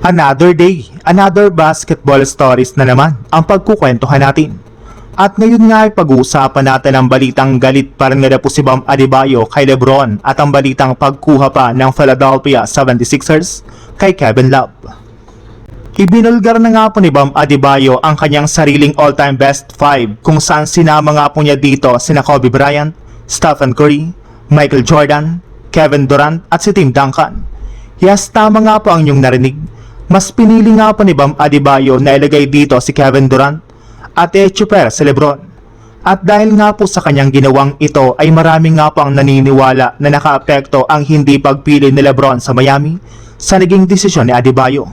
Another day, another basketball stories na naman ang pagkukwentuhan natin. At ngayon nga ay pag-uusapan natin ang balitang galit pa rin nga po si Bam Adebayo kay Lebron at ang balitang pagkuha pa ng Philadelphia 76ers kay Kevin Love. Ibinulgar na nga po ni Bam Adebayo ang kanyang sariling all-time best 5 kung saan sinama nga po niya dito sina Kobe Bryant, Stephen Curry, Michael Jordan, Kevin Durant at si Tim Duncan. Yes, tama nga po ang inyong narinig. Mas pinili nga po ni Bam Adebayo na ilagay dito si Kevin Durant at i-chuper si Lebron. At dahil nga po sa kanyang ginawang ito ay marami nga po ang naniniwala na nakaapekto ang hindi pagpili ni Lebron sa Miami sa naging desisyon ni Adebayo.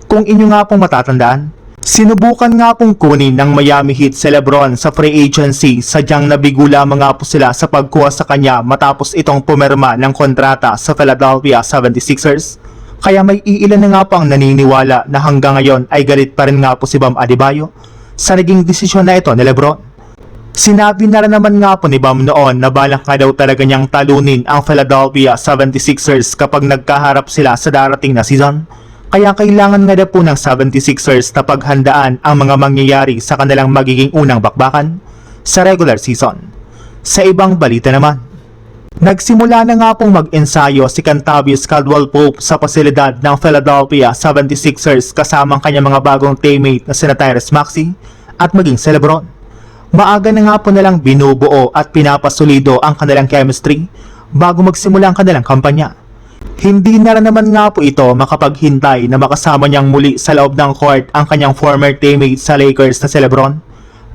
Kung inyo nga pong matatandaan, sinubukan nga pong kunin ng Miami Heat si Lebron sa free agency, sadyang nabigo lamang nga po sila sa pagkuha sa kanya matapos itong pumirma ng kontrata sa Philadelphia 76ers. Kaya may iilan na nga po ang naniniwala na hanggang ngayon ay galit pa rin nga po si Bam Adebayo sa naging desisyon na ito ni Lebron. Sinabi na rin naman nga po ni Bam noon na balak nga daw talaga niyang talunin ang Philadelphia 76ers kapag nagkaharap sila sa darating na season. Kaya kailangan nga daw po ng 76ers na paghandaan ang mga mangyayari sa kanilang magiging unang bakbakan sa regular season. Sa ibang balita naman, nagsimula na nga pong mag-ensayo si Kentavious Caldwell-Pope sa pasilidad ng Philadelphia 76ers kasama ang kanyang mga bagong teammate na sina Tyrese Maxey at maging si Lebron. Maaga na nga po nalang binubuo at pinapasulido ang kanilang chemistry bago magsimula ang kanilang kampanya. Hindi na rin naman nga po ito makapaghintay na makasama niyang muli sa loob ng court ang kanyang former teammate sa Lakers na si Lebron.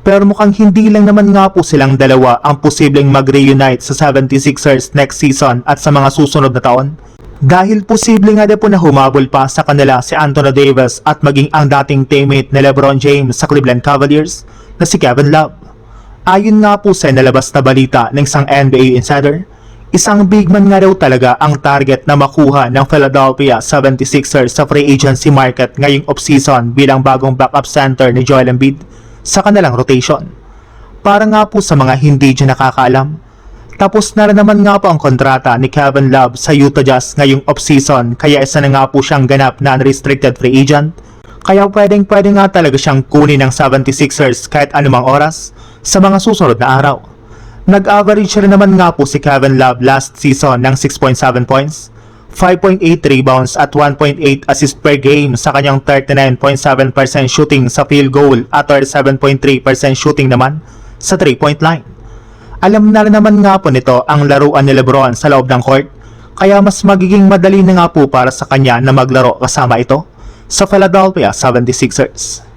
Pero mukhang hindi lang naman nga po silang dalawa ang posibleng mag-reunite sa 76ers next season at sa mga susunod na taon. Dahil posible nga po na humabol pa sa kanila si Anthony Davis at maging ang dating teammate ni LeBron James sa Cleveland Cavaliers na si Kevin Love. Ayon nga po sa nalabas na balita ng isang NBA insider, isang big man nga daw talaga ang target na makuha ng Philadelphia 76ers sa free agency market ngayong offseason bilang bagong backup center ni Joel Embiid sa kanilang rotation. Para nga po sa mga hindi dyan nakakaalam, tapos na rin naman nga po ang kontrata ni Kevin Love sa Utah Jazz ngayong offseason, kaya isa na nga po siyang ganap na unrestricted free agent. Kaya pwede nga talaga siyang kunin ng 76ers kahit anumang oras sa mga susunod na araw. Nag-average rin naman nga po si Kevin Love last season ng 6.7 points, 5.8 rebounds at 1.8 assist per game sa kanyang 39.7% shooting sa field goal at 37.3% shooting naman sa 3-point line. Alam na rin naman nga po nito ang laruan ni Lebron sa loob ng court, kaya mas magiging madali na nga po para sa kanya na maglaro kasama ito sa Philadelphia 76ers.